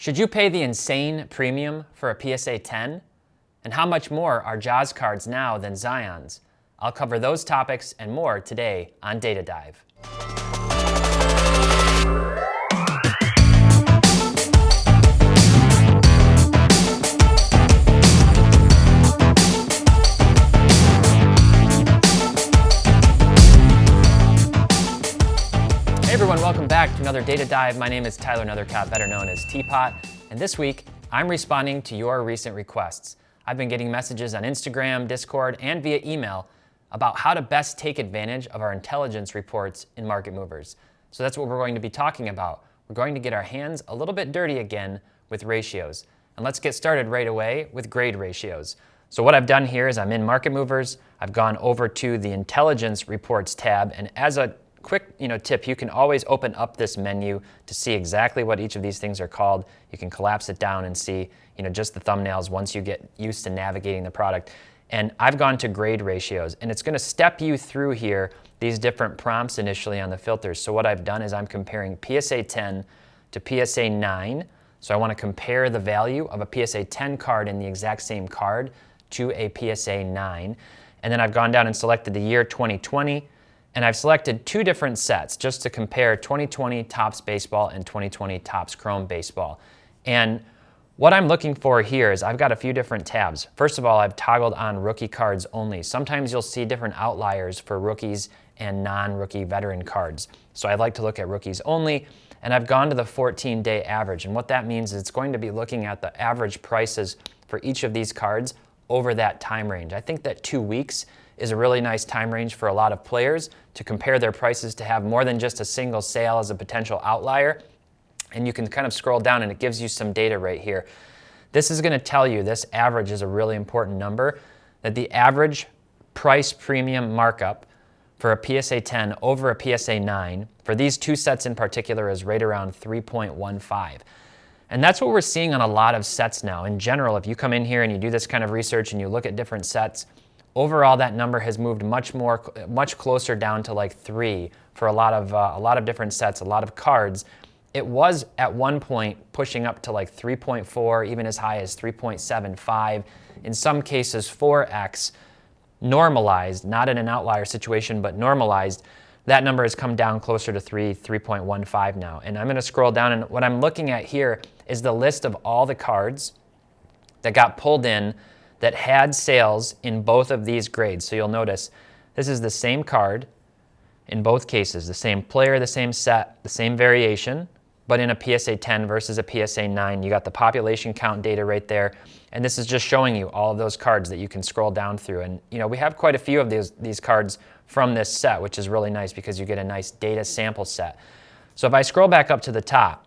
Should you pay the insane premium for a PSA 10? And how much more are Jaws cards now than Zions? I'll cover those topics and more today on Data Dive. Hey everyone, welcome back to another Data Dive. My name is Tyler Nethercott, better known as Teapot, and this week I'm responding to your recent requests. I've been getting messages on Instagram, Discord, and via email about how to best take advantage of our intelligence reports in market movers. So that's what we're going to be talking about. We're going to get our hands a little bit dirty again with ratios. And let's get started right away with grade ratios. So what I've done here is I'm in market movers. I've gone over to the intelligence reports tab, and as a quick tip, you can always open up this menu to see exactly what each of these things are called. You can collapse it down and see just the thumbnails once you get used to navigating the product. And I've gone to grade ratios, and it's going to step you through here these different prompts initially on the filters. So what I've done is I'm comparing PSA 10 to PSA 9. So I want to compare the value of a PSA 10 card in the exact same card to a PSA 9. And then I've gone down and selected the year 2020. And I've selected two different sets just to compare 2020 Topps Baseball and 2020 Topps Chrome Baseball. And what I'm looking for here is I've got a few different tabs. First of all, I've toggled on rookie cards only. Sometimes you'll see different outliers for rookies and non-rookie veteran cards. So I like to look at rookies only, and I've gone to the 14-day average. And what that means is it's going to be looking at the average prices for each of these cards over that time range. I think that 2 weeks is a really nice time range for a lot of players to compare their prices, to have more than just a single sale as a potential outlier. And you can kind of scroll down and it gives you some data right here. This is going to tell you, this average is a really important number, that the average price premium markup for a PSA 10 over a PSA 9 for these two sets in particular is right around 3.15. And that's what we're seeing on a lot of sets now. In general, if you come in here and you do this kind of research and you look at different sets, overall, that number has moved much closer down to like 3 for a lot of different sets, a lot of cards. It was at one point pushing up to like 3.4, even as high as 3.75. In some cases, 4x normalized, not in an outlier situation, but normalized. That number has come down closer to 3.15 now. And I'm going to scroll down, and what I'm looking at here is the list of all the cards that got pulled in that had sales in both of these grades. So you'll notice this is the same card in both cases, the same player, the same set, the same variation, but in a PSA 10 versus a PSA 9. You got the population count data right there, and this is just showing you all of those cards that you can scroll down through. And we have quite a few of these cards from this set, which is really nice because you get a nice data sample set. So if I scroll back up to the top,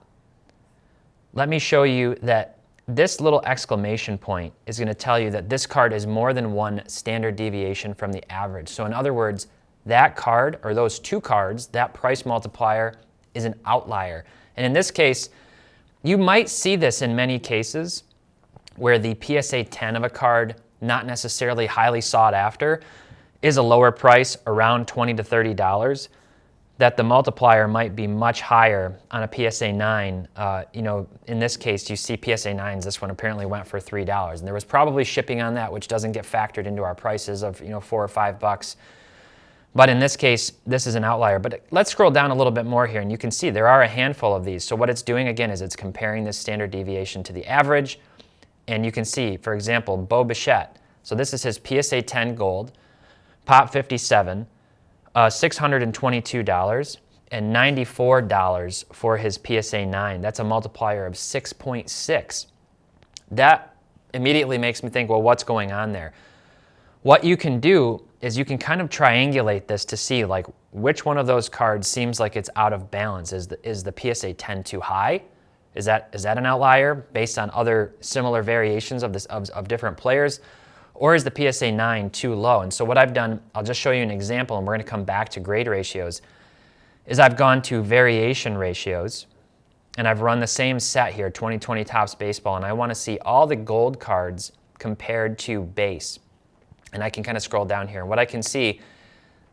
let me show you that this little exclamation point is going to tell you that this card is more than one standard deviation from the average. So in other words, that card, or those two cards, that price multiplier is an outlier. And in this case, you might see this in many cases where the PSA 10 of a card, not necessarily highly sought after, is a lower price, around $20 to $30, that the multiplier might be much higher on a PSA 9. In this case, you see PSA 9s, this one apparently went for $3. And there was probably shipping on that, which doesn't get factored into our prices of $4 or $5. But in this case, this is an outlier. But let's scroll down a little bit more here, and you can see there are a handful of these. So what it's doing, again, is it's comparing this standard deviation to the average. And you can see, for example, Bo Bichette. So this is his PSA 10 gold, Pop 57, $622 and $94 for his PSA 9. That's a multiplier of 6.6. That immediately makes me think, well, what's going on there? What you can do is you can kind of triangulate this to see like which one of those cards seems like it's out of balance. Is the PSA 10 too high? Is that an outlier based on other similar variations of different players? Or is the PSA 9 too low? And so what I've done, I'll just show you an example, and we're going to come back to grade ratios, is I've gone to variation ratios, and I've run the same set here, 2020 Topps Baseball, and I want to see all the gold cards compared to base. And I can kind of scroll down here. And what I can see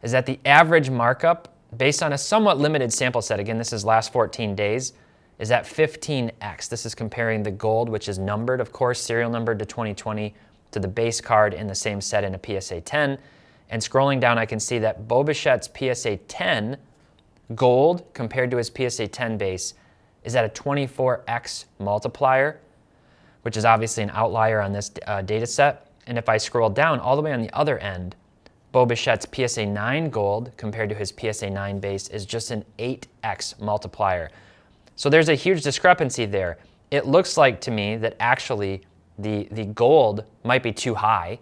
is that the average markup, based on a somewhat limited sample set, again, this is last 14 days, is at 15x. This is comparing the gold, which is numbered, of course, serial numbered to 2020, to the base card in the same set in a PSA 10. And scrolling down, I can see that Bo Bichette's PSA 10 gold compared to his PSA 10 base is at a 24x multiplier, which is obviously an outlier on this data set. And if I scroll down all the way on the other end, Bo Bichette's PSA 9 gold compared to his PSA 9 base is just an 8x multiplier. So there's a huge discrepancy there. It looks like to me that actually the gold might be too high,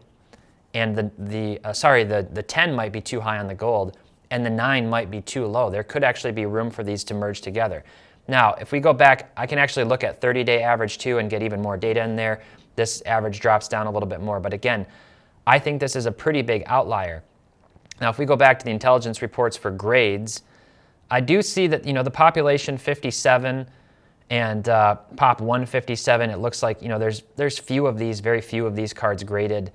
and the 10 might be too high on the gold, and the 9 might be too low. There could actually be room for these to merge together. Now, if we go back, I can actually look at 30-day average too and get even more data in there. This average drops down a little bit more, but again, I think this is a pretty big outlier. Now, if we go back to the intelligence reports for grades, I do see that, the population 57 and pop 157, it looks like, there's very few of these cards graded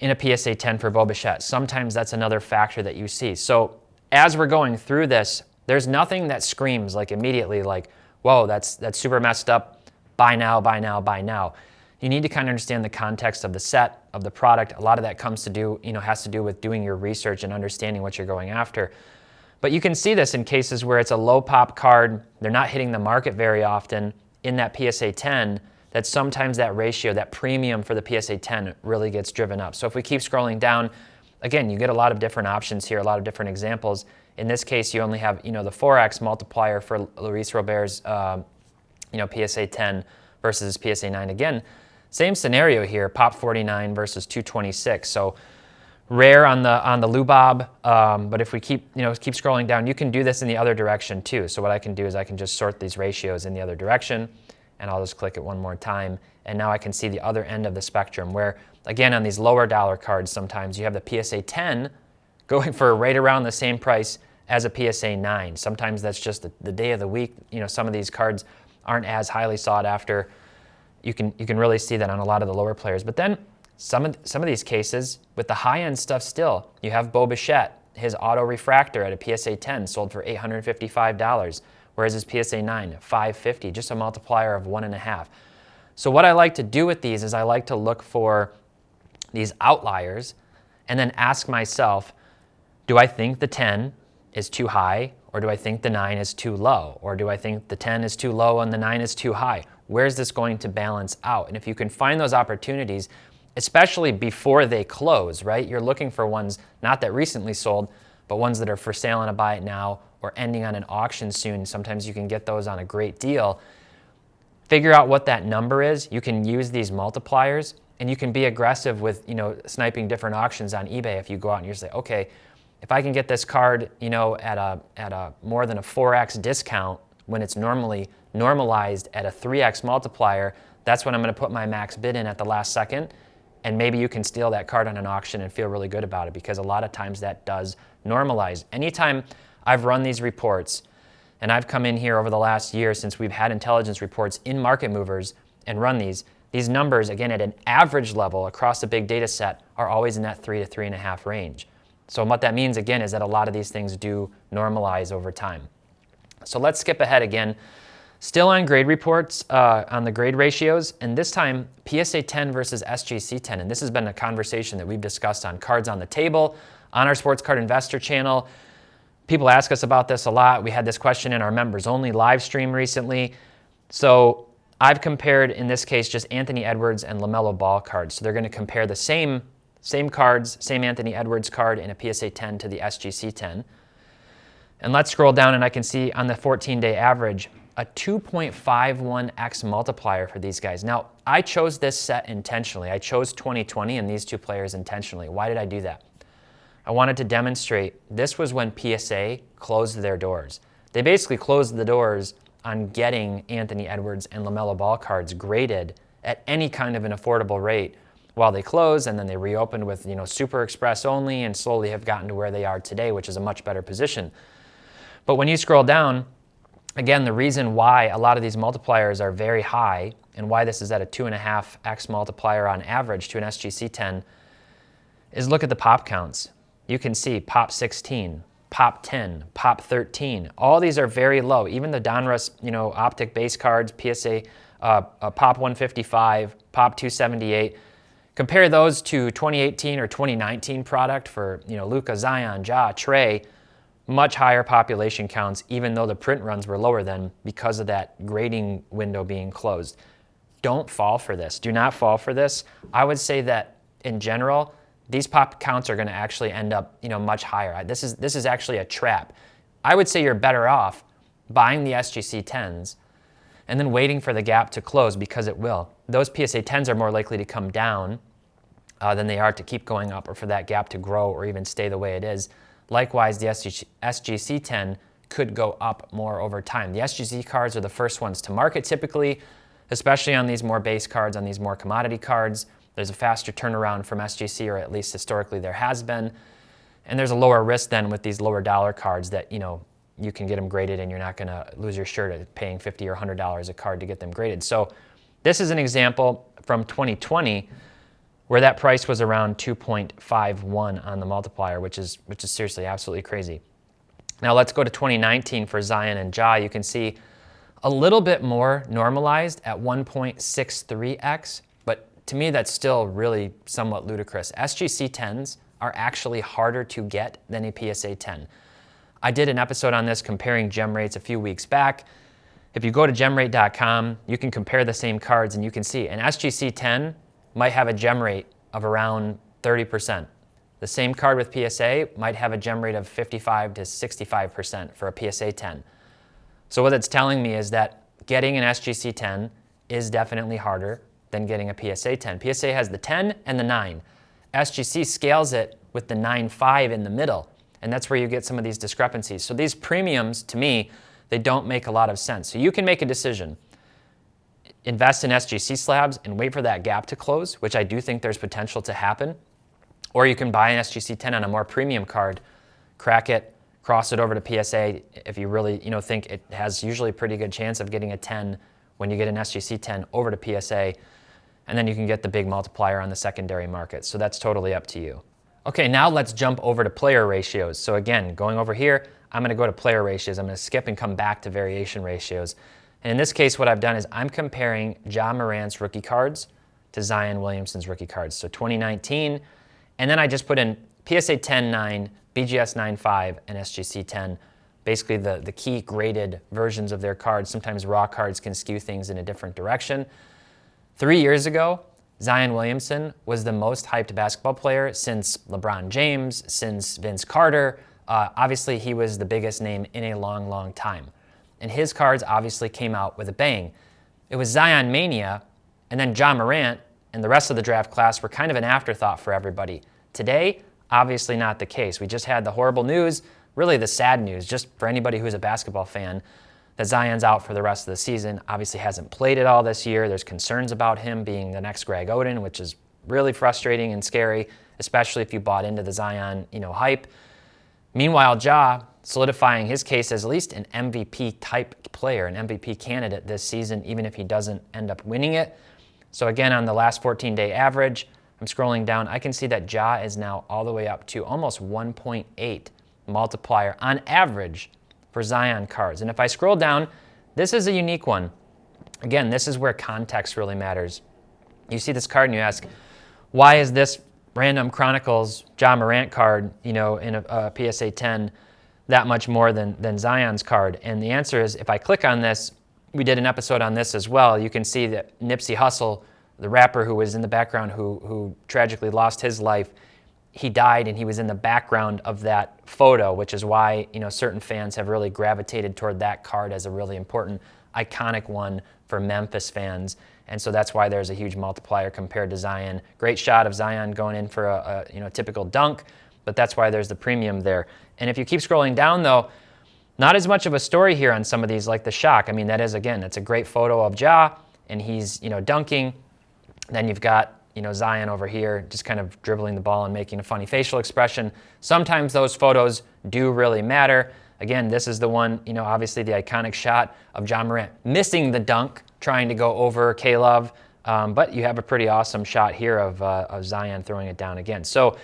in a PSA 10 for Bo Bichette. Sometimes that's another factor that you see. So as we're going through this, there's nothing that screams like immediately like, whoa, that's super messed up, buy now, buy now, buy now. You need to kind of understand the context of the set, of the product. A lot of that has to do with doing your research and understanding what you're going after. But you can see this in cases where it's a low pop card, they're not hitting the market very often in that PSA 10, that sometimes that ratio, that premium for the PSA 10 really gets driven up. So if we keep scrolling down, again, you get a lot of different options here, a lot of different examples. In this case, you only have, the 4x multiplier for Luis Robert's, PSA 10 versus PSA 9. Again, same scenario here, pop 49 versus 226. So rare on the Lubob, but if we keep scrolling down, you can do this in the other direction too. So what I can do is I can just sort these ratios in the other direction, and I'll just click it one more time. And now I can see the other end of the spectrum where, again, on these lower dollar cards, sometimes you have the PSA 10 going for right around the same price as a PSA 9. Sometimes that's just the day of the week. Some of these cards aren't as highly sought after. You can really see that on a lot of the lower players. But then some of these cases, with the high-end stuff still, you have Bo Bichette, his auto refractor at a PSA 10 sold for $855, whereas his PSA 9, $550, just a multiplier of 1.5. So what I like to do with these is I like to look for these outliers and then ask myself, do I think the 10 is too high, or do I think the 9 is too low? Or do I think the 10 is too low and the 9 is too high? Where's this going to balance out? And if you can find those opportunities, especially before they close, right? You're looking for ones not that recently sold, but ones that are for sale and a buy it now or ending on an auction soon. Sometimes you can get those on a great deal. Figure out what that number is. You can use these multipliers, and you can be aggressive with, sniping different auctions on eBay. If you go out and you say, okay, if I can get this card, at a more than a 4x discount when it's normally normalized at a 3x multiplier, that's when I'm going to put my max bid in at the last second. And maybe you can steal that card on an auction and feel really good about it, because a lot of times that does normalize. Anytime I've run these reports, and I've come in here over the last year since we've had intelligence reports in Market Movers and run these numbers, again, at an average level across a big data set, are always in that 3 to 3.5 range. So what that means, again, is that a lot of these things do normalize over time. So let's skip ahead again. Still on grade reports, on the grade ratios, and this time PSA 10 versus SGC 10. And this has been a conversation that we've discussed on Cards on the Table, on our Sports Card Investor channel. People ask us about this a lot. We had this question in our members only live stream recently. So I've compared, in this case, just Anthony Edwards and LaMelo Ball cards. So they're going to compare the same cards, same Anthony Edwards card in a PSA 10 to the SGC 10. And let's scroll down, and I can see on the 14-day average, a 2.51x multiplier for these guys. Now, I chose this set intentionally. I chose 2020 and these two players intentionally. Why did I do that? I wanted to demonstrate this was when PSA closed their doors. They basically closed the doors on getting Anthony Edwards and LaMelo Ball cards graded at any kind of an affordable rate while they closed, and then they reopened with Super Express only, and slowly have gotten to where they are today, which is a much better position. But when you scroll down, again, the reason why a lot of these multipliers are very high and why this is at a 2.5x multiplier on average to an SGC 10 is look at the pop counts. You can see pop 16, Pop 10, Pop 13. All these are very low. Even the Donruss, optic base cards, PSA, Pop 155, Pop 278. Compare those to 2018 or 2019 product for, Luka, Zion, Ja, Trey. Much higher population counts, even though the print runs were lower than because of that grading window being closed. Don't fall for this. Do not fall for this. I would say that in general, these pop counts are going to actually end up, much higher. This is actually a trap. I would say you're better off buying the SGC 10s and then waiting for the gap to close, because it will. Those PSA 10s are more likely to come down than they are to keep going up, or for that gap to grow or even stay the way it is. Likewise, the SGC 10 could go up more over time. The SGC cards are the first ones to market typically, especially on these more base cards, on these more commodity cards. There's a faster turnaround from SGC, or at least historically there has been. And there's a lower risk then with these lower dollar cards that, you can get them graded and you're not going to lose your shirt at paying $50 or $100 a card to get them graded. So this is an example from 2020 where that price was around 2.51 on the multiplier, which is seriously absolutely crazy. Now let's go to 2019 for Zion and Ja. You can see a little bit more normalized at 1.63x, but to me that's still really somewhat ludicrous. SGC 10s are actually harder to get than a PSA 10. I did an episode on this comparing gem rates a few weeks back. If you go to gemrate.com, you can compare the same cards and you can see an SGC 10 might have a gem rate of around 30%. The same card with PSA might have a gem rate of 55 to 65% for a PSA 10. So what it's telling me is that getting an SGC 10 is definitely harder than getting a PSA 10. PSA has the 10 and the 9. SGC scales it with the 9.5 in the middle, and that's where you get some of these discrepancies. So these premiums, to me, they don't make a lot of sense. So you can make a decision. Invest in SGC slabs and wait for that gap to close, which I do think there's potential to happen. Or you can buy an SGC 10 on a more premium card, crack it, cross it over to PSA if you really think it has usually a pretty good chance of getting a 10 when you get an SGC 10 over to PSA, and then you can get the big multiplier on the secondary market. So that's totally up to you. Okay, now let's jump over to player ratios. So again, going over here, I'm going to go to player ratios. I'm going to skip and come back to variation ratios. And in this case, what I've done is I'm comparing Ja Morant's rookie cards to Zion Williamson's rookie cards. So 2019, and then I just put in PSA 10-9, BGS 9.5, and SGC 10, basically the key graded versions of their cards. Sometimes raw cards can skew things in a different direction. 3 years ago, Zion Williamson was the most hyped basketball player since LeBron James, since Vince Carter. Obviously, he was the biggest name in a long, long time. And his cards obviously came out with a bang. It was Zion Mania, and then Ja Morant and the rest of the draft class were kind of an afterthought for everybody. Today, obviously not the case. We just had the horrible news, really the sad news, just for anybody who's a basketball fan, that Zion's out for the rest of the season. Obviously hasn't played at all this year. There's concerns about him being the next Greg Oden, which is really frustrating and scary, especially if you bought into the Zion, hype. Meanwhile, Ja solidifying his case as at least an MVP type player, an MVP candidate this season, even if he doesn't end up winning it. So again, on the last 14-day average, I'm scrolling down, I can see that Ja is now all the way up to almost 1.8 multiplier on average for Zion cards. And if I scroll down, this is a unique one. Again, this is where context really matters. You see this card and you ask, why is this random Chronicles Ja Morant card, in a PSA 10 that much more than Zion's card? And the answer is, if I click on this, we did an episode on this as well. You can see that Nipsey Hussle, the rapper who was in the background who tragically lost his life, he died and he was in the background of that photo, which is why certain fans have really gravitated toward that card as a really important, iconic one for Memphis fans. And so that's why there's a huge multiplier compared to Zion. Great shot of Zion going in for a typical dunk, but that's why there's the premium there. And if you keep scrolling down though, not as much of a story here on some of these, like the Shock. I mean, that is, again, that's a great photo of Ja, and he's dunking. Then you've got Zion over here just kind of dribbling the ball and making a funny facial expression. Sometimes those photos do really matter. Again, this is the one, obviously the iconic shot of Ja Morant missing the dunk, trying to go over K-Love. But you have a pretty awesome shot here of Zion throwing it down again. So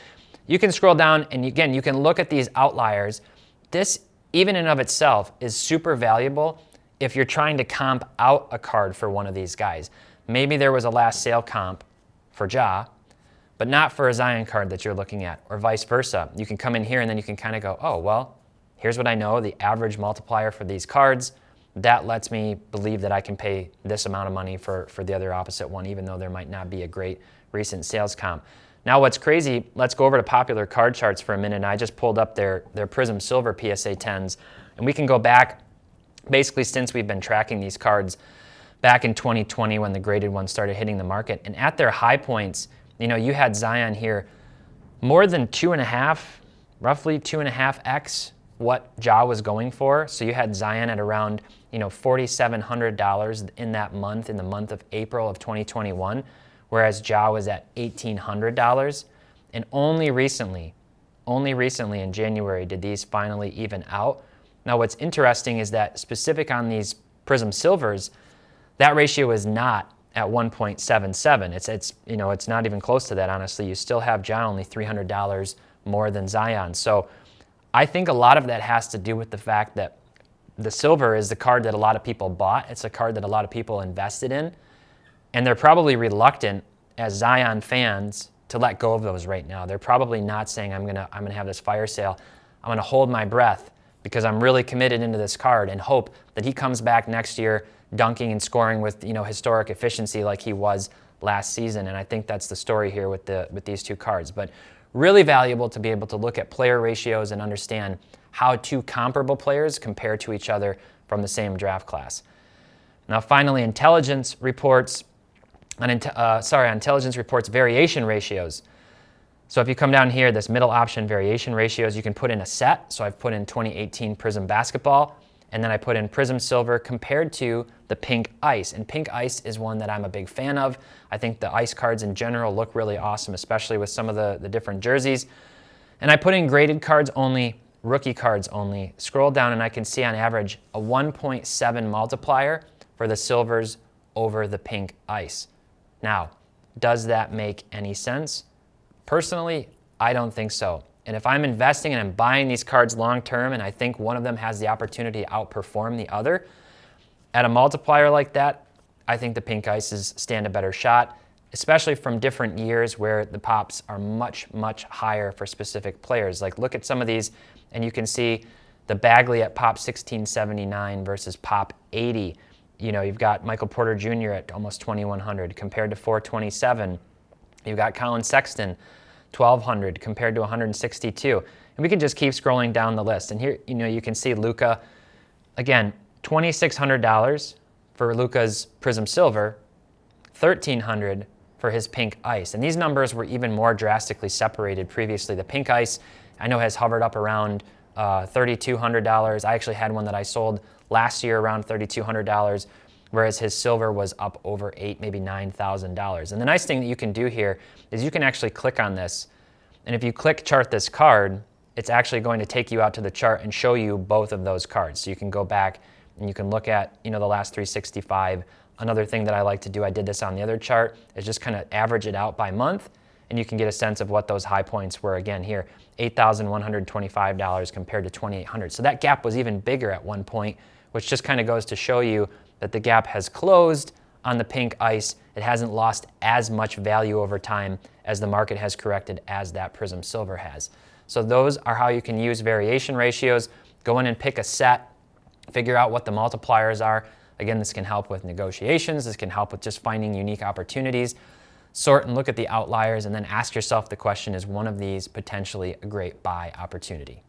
you can scroll down and again, you can look at these outliers This, even in of itself, is super valuable if you're trying to comp out a card for one of these guys. Maybe there was a last sale comp for Ja, but not for a Zion card that you're looking at, or vice versa. You can come in here and then you can kind of go, oh, well, here's what I know, the average multiplier for these cards. That lets me believe that I can pay this amount of money for the other opposite one, even though there might not be a great recent sales comp. Now what's crazy, let's go over to popular card charts for a minute. And I just pulled up their Prism Silver PSA 10s, and we can go back basically since we've been tracking these cards back in 2020 when the graded ones started hitting the market. And at their high points, you know, you had Zion here more than roughly 2.5x what Ja was going for. So you had Zion at around, you know, $4,700 in that month, in the month of April of 2021, whereas Ja was at $1,800. And only recently in January did these finally even out. Now what's interesting is that specific on these Prism Silvers, that ratio is not at 1.77. It's not even close to that, honestly. You still have Ja only $300 more than Zion. So I think a lot of that has to do with the fact that the silver is the card that a lot of people bought. It's a card that a lot of people invested in. And they're probably reluctant as Zion fans to let go of those right now. They're probably not saying, I'm gonna have this fire sale. I'm gonna hold my breath because I'm really committed into this card and hope that he comes back next year dunking and scoring with, you know, historic efficiency like he was last season. And I think that's the story here with these two cards. But really valuable to be able to look at player ratios and understand how two comparable players compare to each other from the same draft class. Now finally, intelligence reports variation ratios. So if you come down here, this middle option, variation ratios, you can put in a set. So I've put in 2018 Prism Basketball, and then I put in Prism Silver compared to the Pink Ice. And Pink Ice is one that I'm a big fan of. I think the Ice cards in general look really awesome, especially with some of the different jerseys. And I put in graded cards only, rookie cards only. Scroll down and I can see on average a 1.7 multiplier for the Silvers over the Pink Ice. Now, does that make any sense? Personally, I don't think so. And if I'm investing and I'm buying these cards long term and I think one of them has the opportunity to outperform the other, at a multiplier like that, I think the Pink Ices stand a better shot, especially from different years where the pops are much, much higher for specific players. Like look at some of these and you can see the Bagley at pop 1679 versus pop 80. You know, you've got Michael Porter Jr. at almost 2100 compared to 427. You've got Colin Sexton, 1,200 compared to 162. And we can just keep scrolling down the list. And here, you know, you can see Luka, again, $2,600 for Luka's Prism Silver, $1,300 for his Pink Ice. And these numbers were even more drastically separated previously. The Pink Ice, I know, has hovered up around $3,200. I actually had one that I sold last year around $3,200. Whereas his silver was up over $8,000, maybe $9,000. And the nice thing that you can do here is you can actually click on this. And if you click chart this card, it's actually going to take you out to the chart and show you both of those cards. So you can go back and you can look at, you know, the last 365. Another thing that I like to do, I did this on the other chart, is just kind of average it out by month. And you can get a sense of what those high points were. Again, here, $8,125 compared to $2,800. So that gap was even bigger at one point, which just kind of goes to show you that the gap has closed on the Pink Ice. It hasn't lost as much value over time as the market has corrected as that Prism Silver has. So those are how you can use variation ratios. Go in and pick a set, figure out what the multipliers are. Again, this can help with negotiations. This can help with just finding unique opportunities. Sort and look at the outliers and then ask yourself the question, is one of these potentially a great buy opportunity?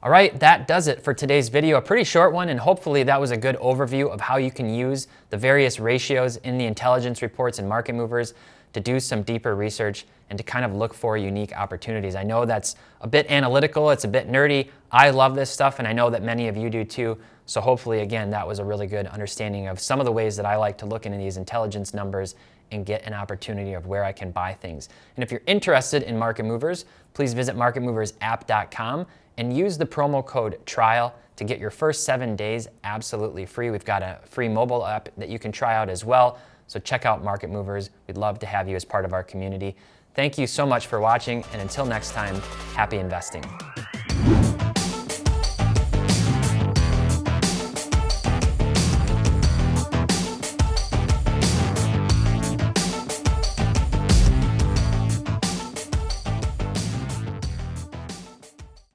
All right, that does it for today's video. A pretty short one, and hopefully that was a good overview of how you can use the various ratios in the intelligence reports and market movers to do some deeper research and to kind of look for unique opportunities. I know that's a bit analytical, it's a bit nerdy. I love this stuff, and I know that many of you do too. So hopefully, again, that was a really good understanding of some of the ways that I like to look into these intelligence numbers and get an opportunity of where I can buy things. And if you're interested in market movers, please visit marketmoversapp.com and use the promo code TRIAL to get your first 7 days absolutely free. We've got a free mobile app that you can try out as well. So check out Market Movers. We'd love to have you as part of our community. Thank you so much for watching, and until next time, happy investing.